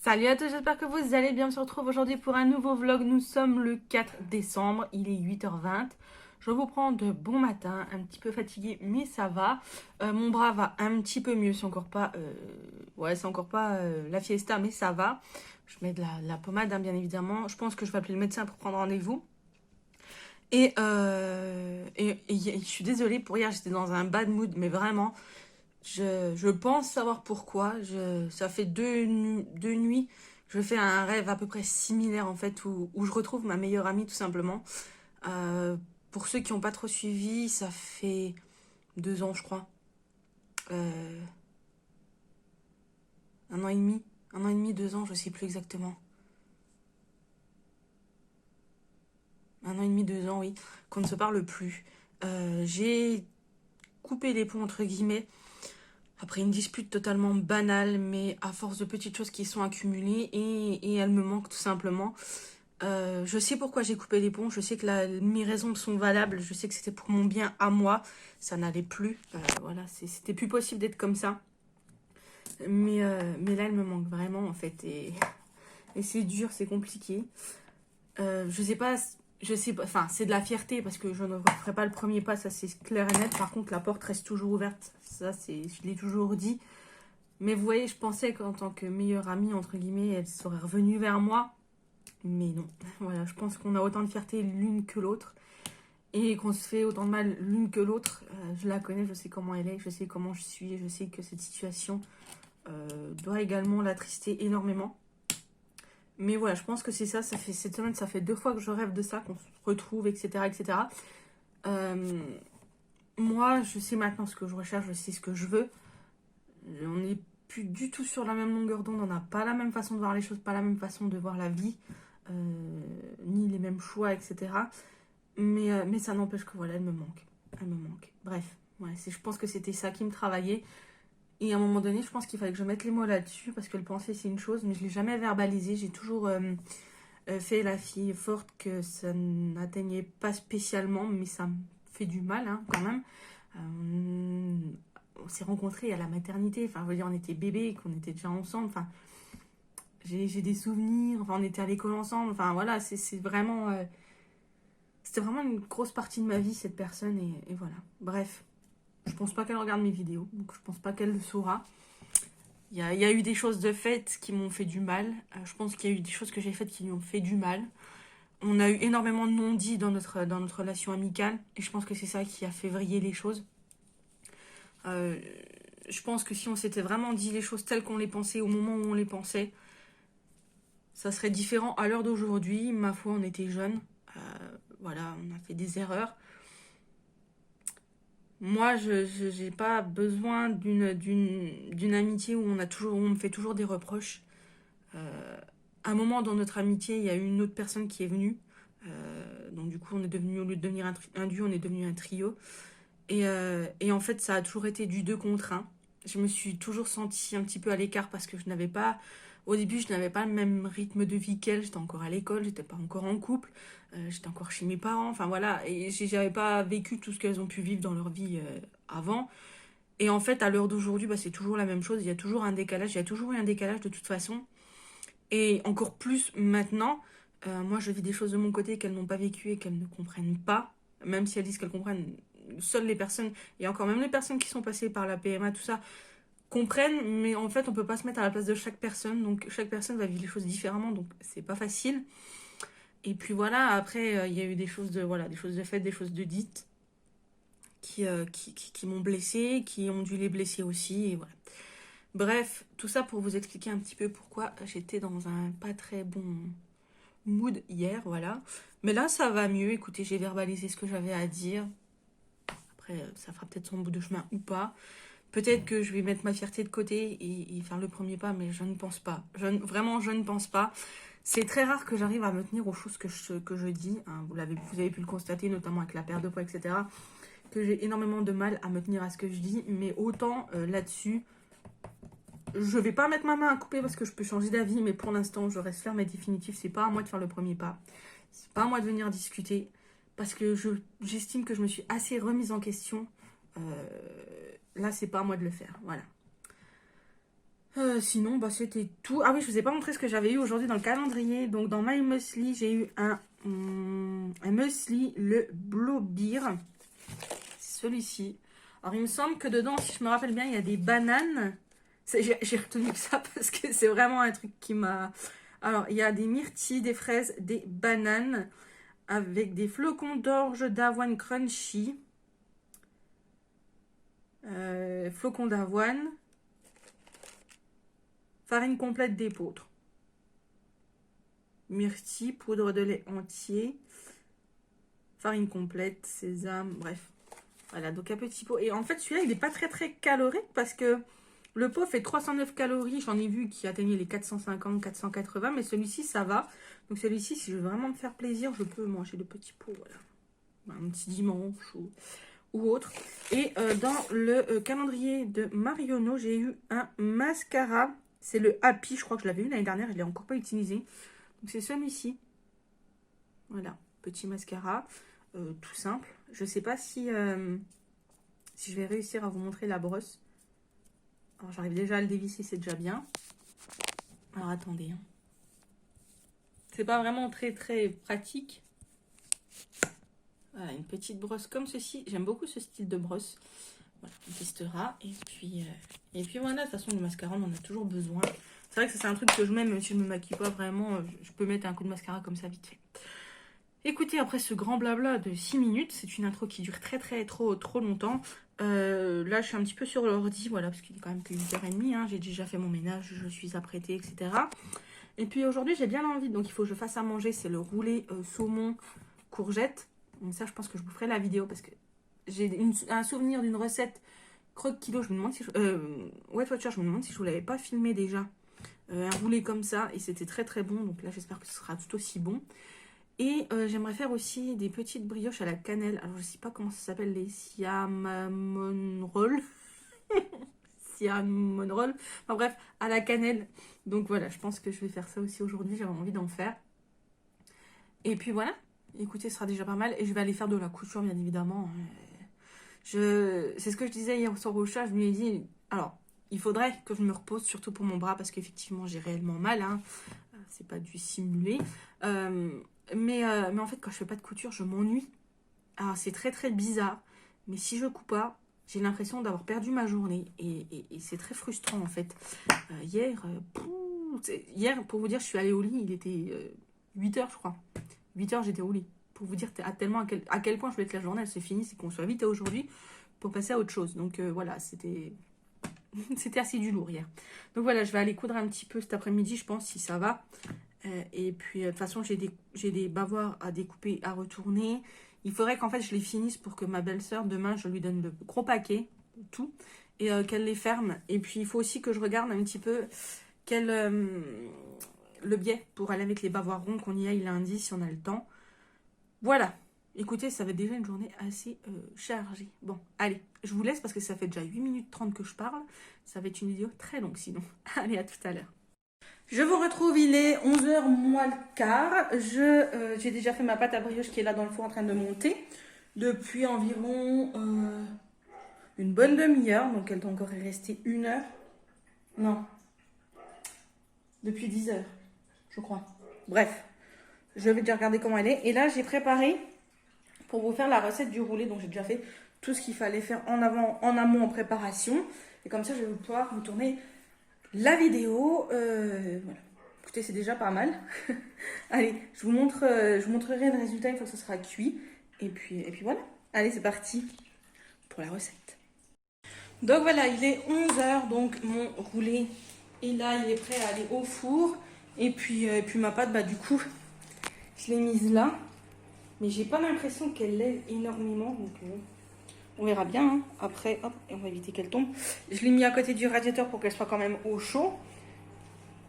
Salut à tous, j'espère que vous allez bien. On se retrouve aujourd'hui pour un nouveau vlog. Nous sommes le 4 décembre, il est 8h20. Je vous prends de bon matin, un petit peu fatiguée, mais ça va. Mon bras va un petit peu mieux, c'est encore pas, la fiesta, mais ça va. Je mets de la pommade, hein, bien évidemment. Je pense que je vais appeler le médecin pour prendre rendez-vous. Et je suis désolée pour hier, j'étais dans un bad mood, mais vraiment, je pense savoir pourquoi. Ça fait deux nuits que je fais un rêve à peu près similaire en fait, où je retrouve ma meilleure amie tout simplement. Euh, pour ceux qui n'ont pas trop suivi, ça fait 2 ans je crois. Euh, un an et demi, 2 ans, je sais plus exactement. Un an et demi, 2 ans, oui, qu'on ne se parle plus. J'ai coupé les ponts entre guillemets après une dispute totalement banale, mais à force de petites choses qui sont accumulées et elle me manque tout simplement. Je sais pourquoi j'ai coupé les ponts, je sais que mes raisons sont valables, je sais que c'était pour mon bien à moi, ça n'allait plus, voilà, c'était plus possible d'être comme ça. Mais là, elle me manque vraiment en fait, et c'est dur, c'est compliqué. Je sais pas, enfin, c'est de la fierté parce que je ne ferai pas le premier pas, ça c'est clair et net. Par contre, la porte reste toujours ouverte, je l'ai toujours dit. Mais vous voyez, je pensais qu'en tant que meilleure amie, entre guillemets, elle serait revenue vers moi. Mais non, voilà, je pense qu'on a autant de fierté l'une que l'autre. Et qu'on se fait autant de mal l'une que l'autre. Je la connais, je sais comment elle est, je sais comment je suis. Je sais que cette situation doit également l'attrister énormément. Mais voilà, je pense que c'est ça. Cette semaine, ça fait 2 fois que je rêve de ça, qu'on se retrouve, etc. etc. Euh, Moi, je sais maintenant ce que je recherche, je sais ce que je veux. On n'est plus du tout sur la même longueur d'onde, on n'a pas la même façon de voir les choses, pas la même façon de voir la vie, ni les mêmes choix, etc. Mais ça n'empêche que voilà, elle me manque. Elle me manque. Bref, ouais, je pense que c'était ça qui me travaillait. Et à un moment donné, je pense qu'il fallait que je mette les mots là-dessus, parce que le penser, c'est une chose, mais je ne l'ai jamais verbalisé. J'ai toujours fait la fille forte que ça n'atteignait pas spécialement, mais ça me fait du mal hein, quand même. On s'est rencontrés à la maternité, enfin, je veux dire, on était bébés, qu'on était déjà ensemble, enfin, j'ai des souvenirs, enfin, on était à l'école ensemble, enfin, voilà, c'est vraiment... c'était vraiment une grosse partie de ma vie, cette personne, et voilà. Bref, je pense pas qu'elle regarde mes vidéos, donc je pense pas qu'elle le saura. Il y a eu des choses de faites qui m'ont fait du mal. Je pense qu'il y a eu des choses que j'ai faites qui lui ont fait du mal. On a eu énormément de non-dits dans notre relation amicale, et je pense que c'est ça qui a fait vriller les choses. Euh, je pense que si on s'était vraiment dit les choses telles qu'on les pensait au moment où on les pensait, ça serait différent à l'heure d'aujourd'hui. Ma foi, on était jeunes. Euh, voilà, on a fait des erreurs. Moi, je n'ai pas besoin d'une amitié où où on me fait toujours des reproches. À un moment dans notre amitié, il y a eu une autre personne qui est venue. Donc du coup, on est devenu, au lieu de devenir un duo, on est devenu un trio. Et en fait, ça a toujours été du 2 contre 1. Je me suis toujours sentie un petit peu à l'écart parce que je n'avais pas... Au début, je n'avais pas le même rythme de vie qu'elle. J'étais encore à l'école, j'étais pas encore en couple, j'étais encore chez mes parents. Enfin voilà, et j'avais pas vécu tout ce qu'elles ont pu vivre dans leur vie avant. Et en fait, à l'heure d'aujourd'hui, bah, c'est toujours la même chose. Il y a toujours un décalage, il y a toujours eu un décalage de toute façon. Et encore plus maintenant, moi je vis des choses de mon côté qu'elles n'ont pas vécues et qu'elles ne comprennent pas. Même si elles disent qu'elles comprennent, seules les personnes, et encore même les personnes qui sont passées par la PMA, tout ça, comprennent, mais en fait on peut pas se mettre à la place de chaque personne, donc chaque personne va vivre les choses différemment, donc c'est pas facile. Et puis voilà, après il y a eu des choses des choses de faites, des choses de dites qui m'ont blessée, qui ont dû les blesser aussi, et voilà. Bref, tout ça pour vous expliquer un petit peu pourquoi j'étais dans un pas très bon mood hier, voilà. Mais là, ça va mieux. Écoutez, j'ai verbalisé ce que j'avais à dire. Après, ça fera peut-être son bout de chemin ou pas. Peut-être que je vais mettre ma fierté de côté et faire le premier pas, mais je ne pense pas. Vraiment, je ne pense pas. C'est très rare que j'arrive à me tenir aux choses que je dis. Hein. Vous avez pu le constater, notamment avec la perte de poids, etc. Que j'ai énormément de mal à me tenir à ce que je dis. Mais autant là-dessus, je vais pas mettre ma main à couper parce que je peux changer d'avis, mais pour l'instant, je reste ferme et définitive. C'est pas à moi de faire le premier pas. C'est pas à moi de venir discuter. Parce que j'estime que je me suis assez remise en question. Là, c'est pas à moi de le faire. Voilà. Sinon, bah, c'était tout. Ah oui, je vous ai pas montré ce que j'avais eu aujourd'hui dans le calendrier. Donc, dans My Muesli, j'ai eu un muesli, le Blowbeer. C'est celui-ci. Alors, il me semble que dedans, si je me rappelle bien, il y a des bananes. J'ai retenu que ça parce que c'est vraiment un truc qui m'a... Alors, il y a des myrtilles, des fraises, des bananes avec des flocons d'orge d'avoine crunchy. Flocons d'avoine. Farine complète d'épeautre. Myrtille, poudre de lait entier. Farine complète, sésame, bref. Voilà, donc un petit pot. Et en fait, celui-là, il n'est pas très très calorique parce que le pot fait 309 calories. J'en ai vu qui atteignait les 450, 480, mais celui-ci, ça va. Donc celui-ci, si je veux vraiment me faire plaisir, je peux manger le petit pot, voilà. Un petit dimanche ou autre. Et dans le calendrier de Marionneau, j'ai eu un mascara. C'est le Happy, je crois que je l'avais eu l'année dernière, je ne l'ai encore pas utilisé. Donc c'est celui-ci. Voilà, petit mascara, tout simple. Je ne sais pas si je vais réussir à vous montrer la brosse. Alors j'arrive déjà à le dévisser, c'est déjà bien. Alors attendez. Hein. C'est pas vraiment très très pratique. Voilà, une petite brosse comme ceci. J'aime beaucoup ce style de brosse. Voilà, on testera. Et puis voilà, de toute façon, le mascara, on en a toujours besoin. C'est vrai que c'est un truc que je mets, même si je ne me maquille pas vraiment, je peux mettre un coup de mascara comme ça vite fait. Écoutez, après ce grand blabla de 6 minutes, c'est une intro qui dure trop longtemps. Là, je suis un petit peu sur l'ordi, voilà, parce qu'il est quand même que 8h30. Hein, j'ai déjà fait mon ménage, je suis apprêtée, etc. Et puis aujourd'hui, j'ai bien envie, donc il faut que je fasse à manger. C'est le roulé saumon courgette. Donc ça, je pense que je vous ferai la vidéo parce que j'ai un souvenir d'une recette croque kilo. Je me demande si ouais, voiture, je me demande si je vous l'avais pas filmé déjà. Un roulé comme ça et c'était très bon. Donc là, j'espère que ce sera tout aussi bon. Et j'aimerais faire aussi des petites brioches à la cannelle. Alors, je sais pas comment ça s'appelle, les cinnamon rolls. Cinnamon rolls. Enfin bref, à la cannelle. Donc voilà, je pense que je vais faire ça aussi aujourd'hui. J'avais envie d'en faire. Et puis voilà. Écoutez, ce sera déjà pas mal. Et je vais aller faire de la couture, bien évidemment. C'est ce que je disais hier soir au chat. Je lui ai dit, alors, il faudrait que je me repose, surtout pour mon bras, parce qu'effectivement, j'ai réellement mal. Hein. C'est pas du simulé. Mais en fait, quand je fais pas de couture, je m'ennuie. Alors, c'est très bizarre. Mais si je coupe pas, j'ai l'impression d'avoir perdu ma journée. Et c'est très frustrant, en fait. Hier, pour vous dire, je suis allée au lit. Il était 8h, je crois. 8h, j'étais au lit. Pour vous dire à quel point je voulais que la journée, elle se finisse et qu'on soit vite aujourd'hui pour passer à autre chose. Donc, voilà, c'était assez du lourd hier. Donc, voilà, je vais aller coudre un petit peu cet après-midi, je pense, si ça va. Et puis, de toute façon, j'ai des bavoirs à découper, à retourner. Il faudrait qu'en fait, je les finisse pour que ma belle-sœur, demain, je lui donne le gros paquet, tout, et qu'elle les ferme. Et puis, il faut aussi que je regarde un petit peu le biais pour aller avec les bavoirs ronds, qu'on y aille lundi, si on a le temps. Voilà. Écoutez, ça va être déjà une journée assez chargée. Bon, allez, je vous laisse parce que ça fait déjà 8 minutes 30 que je parle. Ça va être une vidéo très longue sinon. Allez, à tout à l'heure. Je vous retrouve, il est 11h moins le quart. J'ai déjà fait ma pâte à brioche qui est là dans le four en train de monter depuis environ une bonne demi-heure. Donc elle doit encore y rester 1 heure. Non. Depuis 10h, je crois. Bref, je vais déjà regarder comment elle est. Et là, j'ai préparé pour vous faire la recette du roulé. Donc j'ai déjà fait tout ce qu'il fallait faire en amont en préparation. Et comme ça, je vais pouvoir vous tourner la vidéo. Voilà. Écoutez, c'est déjà pas mal. Allez, je vous montrerai le résultat une fois que ce sera cuit. Et puis voilà. Allez, c'est parti pour la recette. Donc voilà, il est 11h. Donc mon roulé est là. Il est prêt à aller au four. Et puis ma pâte, bah du coup, je l'ai mise là. Mais j'ai pas l'impression qu'elle lève énormément. Donc on verra bien. Hein. Après, hop, et on va éviter qu'elle tombe. Je l'ai mis à côté du radiateur pour qu'elle soit quand même au chaud.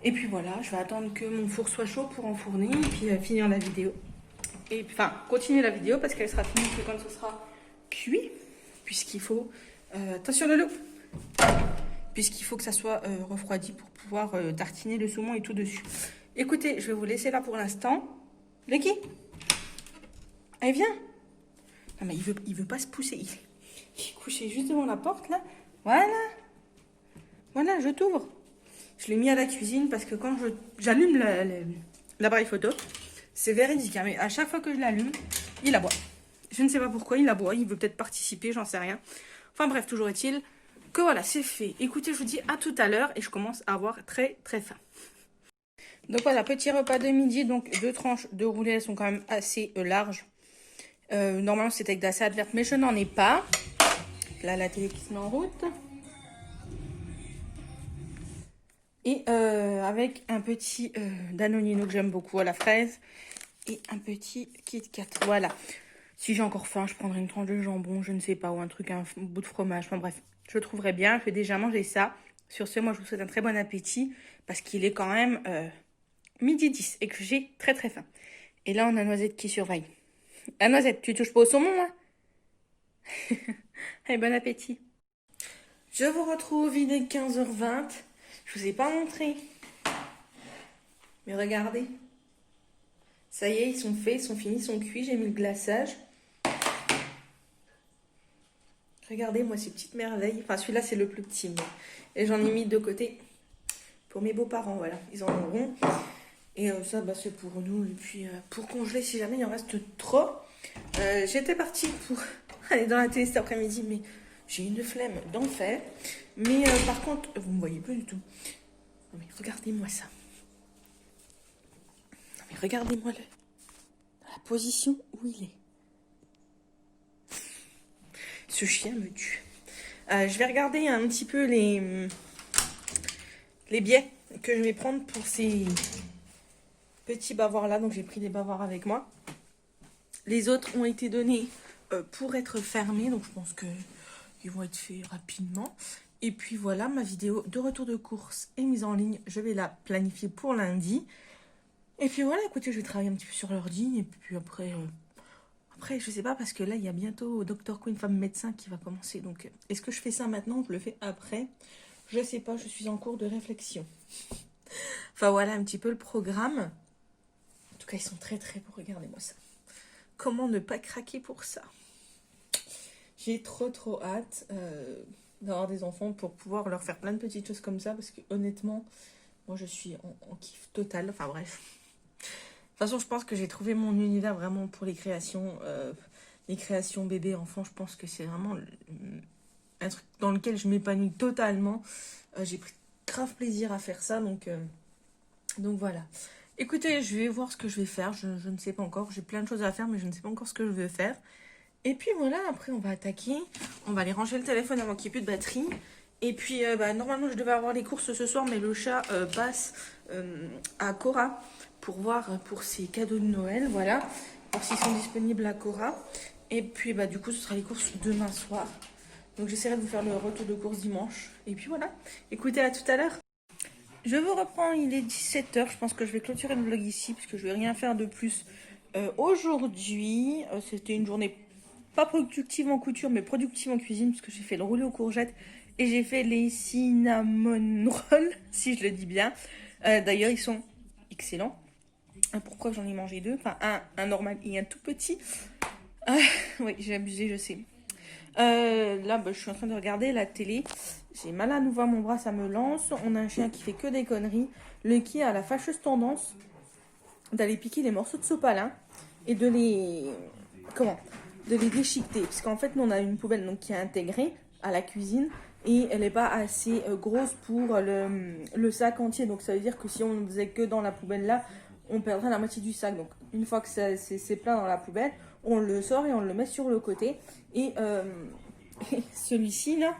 Et puis voilà, je vais attendre que mon four soit chaud pour enfourner et puis finir la vidéo. Et enfin, continuer la vidéo parce qu'elle sera finie que quand ce sera cuit. Puisqu'il faut... attention le loup. Puisqu'il faut que ça soit refroidi pour pouvoir tartiner le saumon et tout dessus. Écoutez, je vais vous laisser là pour l'instant. Lucky, allez, viens. Non mais il veut pas se pousser. Il est couché juste devant la porte là. Voilà. Voilà, je t'ouvre. Je l'ai mis à la cuisine parce que quand j'allume l'appareil photo, c'est véridique, hein, mais à chaque fois que je l'allume, il aboie. Je ne sais pas pourquoi il aboie, il veut peut-être participer, j'en sais rien. Enfin bref, toujours est-il que voilà, c'est fait. Écoutez, je vous dis à tout à l'heure et je commence à avoir très très faim. Donc voilà, petit repas de midi, donc 2 tranches de roulets, elles sont quand même assez larges. Normalement c'est avec d'assez verte, mais je n'en ai pas. Là, la télé qui se met en route. Et avec un petit Danonino que j'aime beaucoup à la fraise. Et un petit Kit Kat. Voilà. Si j'ai encore faim, je prendrai une tranche de jambon, je ne sais pas, ou un truc, un bout de fromage. Enfin bref, je trouverai bien. Je vais déjà manger ça. Sur ce, moi, je vous souhaite un très bon appétit. Parce qu'il est quand même midi 10 et que j'ai très très faim. Et là, on a Noisette qui surveille. Ah, Noisette, tu touches pas au saumon, hein? Allez, bon appétit. Je vous retrouve, il est 15h20. Je vous ai pas montré. Mais regardez. Ça y est, ils sont faits, ils sont finis, ils sont cuits. J'ai mis le glaçage. Regardez, moi, ces petites merveilles. Enfin, celui-là, c'est le plus petit. Mais... Et j'en ai mis de côté pour mes beaux-parents. Voilà, ils en auront. Et ça, bah, c'est pour nous. Et puis, pour congeler, si jamais il en reste trop. J'étais partie pour aller dans la télé cet après-midi, mais j'ai une flemme d'enfer. Mais par contre, vous ne me voyez pas du tout. Non, mais regardez-moi ça. Non, mais regardez-moi la position où il est. Ce chien me tue. Je vais regarder un petit peu les biais que je vais prendre pour ces petits bavoirs là. Donc j'ai pris des bavoirs avec moi. Les autres ont été donnés pour être fermés. Donc je pense qu'ils vont être faits rapidement. Et puis voilà, ma vidéo de retour de course est mise en ligne. Je vais la planifier pour lundi. Et puis voilà, écoutez, je vais travailler un petit peu sur l'ordi. Et puis après, je sais pas, parce que là, il y a bientôt Dr Queen, femme médecin, qui va commencer. Donc, est-ce que je fais ça maintenant ou je le fais après? Je sais pas, je suis en cours de réflexion. Enfin voilà, un petit peu le programme. En tout cas, ils sont très très beaux, regardez-moi ça. Comment ne pas craquer pour ça? J'ai trop hâte d'avoir des enfants pour pouvoir leur faire plein de petites choses comme ça. Parce que honnêtement, moi je suis en kiff total. Enfin bref. De toute façon, je pense que j'ai trouvé mon univers vraiment pour les créations bébés, enfants. Je pense que c'est vraiment un truc dans lequel je m'épanouis totalement. J'ai pris grave plaisir à faire ça. Donc voilà. Écoutez, je vais voir ce que je vais faire. Je ne sais pas encore. J'ai plein de choses à faire, mais je ne sais pas encore ce que je veux faire. Et puis voilà, après on va attaquer. On va aller ranger le téléphone avant qu'il n'y ait plus de batterie. Et puis normalement je devais avoir les courses ce soir, mais le chat passe à Cora pour voir pour ses cadeaux de Noël. Voilà, voir s'ils sont disponibles à Cora. Et puis du coup ce sera les courses demain soir. Donc j'essaierai de vous faire le retour de course dimanche. Et puis voilà, écoutez, à tout à l'heure. Je vous reprends, il est 17h. Je pense que je vais clôturer le vlog ici parce que je vais rien faire de plus aujourd'hui. C'était une journée pas productive en couture, mais productive en cuisine, parce que j'ai fait le roulé aux courgettes et j'ai fait les cinnamon rolls, si je le dis bien. D'ailleurs, ils sont excellents. Pourquoi j'en ai mangé deux? Enfin, un normal et un tout petit. Oui, j'ai abusé, je sais. Là, je suis en train de regarder la télé. J'ai mal à nouveau à mon bras, ça me lance. On a un chien qui fait que des conneries. Lucky a la fâcheuse tendance d'aller piquer les morceaux de sopalin et de les... de les déchiqueter. Parce qu'en fait, nous, on a une poubelle donc, qui est intégrée à la cuisine. Et elle n'est pas assez grosse pour le sac entier. Donc ça veut dire que si on ne faisait que dans la poubelle là, on perdrait la moitié du sac. Donc une fois que c'est plein dans la poubelle, on le sort et on le met sur le côté. Et celui-ci là,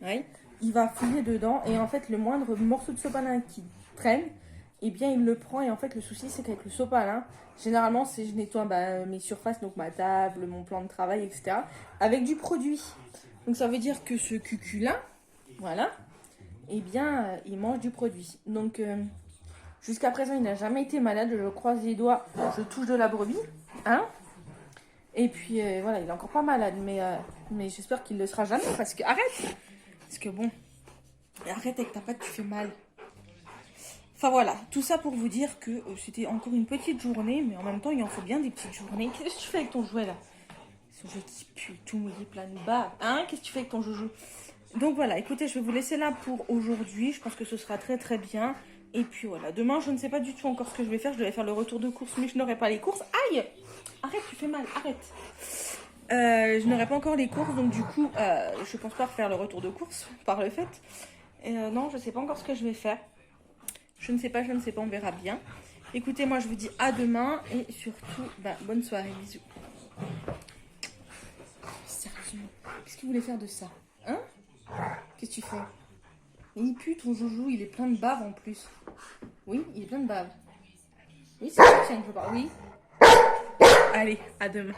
ouais, il va fouiller dedans. Et en fait, le moindre morceau de sopalin qui traîne, eh bien il le prend. Et en fait, le souci, c'est qu'avec le sopalin, généralement, je nettoie mes surfaces, donc ma table, mon plan de travail, etc. avec du produit. Donc ça veut dire que ce cucu-là, voilà, eh bien, il mange du produit. Donc, jusqu'à présent, il n'a jamais été malade. Je croise les doigts, je touche de la brebis. Hein? Et puis, voilà, il est encore pas malade. Mais j'espère qu'il ne le sera jamais. Parce que, arrête! Parce que bon, arrête avec ta patte, tu fais mal. Enfin voilà, tout ça pour vous dire que c'était encore une petite journée. Mais en même temps, il en faut bien des petites journées. Qu'est-ce que tu fais avec ton jouet, là? Ce jouet qui pue, tout mouillé, plein de bas. Hein? Qu'est-ce que tu fais avec ton joujou? Donc voilà, écoutez, je vais vous laisser là pour aujourd'hui. Je pense que ce sera très très bien. Et puis voilà, demain, je ne sais pas du tout encore ce que je vais faire. Je devais faire le retour de course, mais je n'aurai pas les courses. Aïe! Arrête, tu fais mal, arrête. Je n'aurai pas encore les courses, donc du coup, je pense pas faire le retour de course par le fait. Non, je ne sais pas encore ce que je vais faire. Je ne sais pas, on verra bien. Écoutez, moi, je vous dis à demain et surtout, bonne soirée, bisous. Sérieusement, qu'est-ce qu'il voulait faire de ça? Hein? Qu'est-ce que tu fais? Mais il pue ton joujou, il est plein de bave en plus. Oui, il est plein de bave. Oui, c'est le tien que je parle. Oui. Allez, à demain.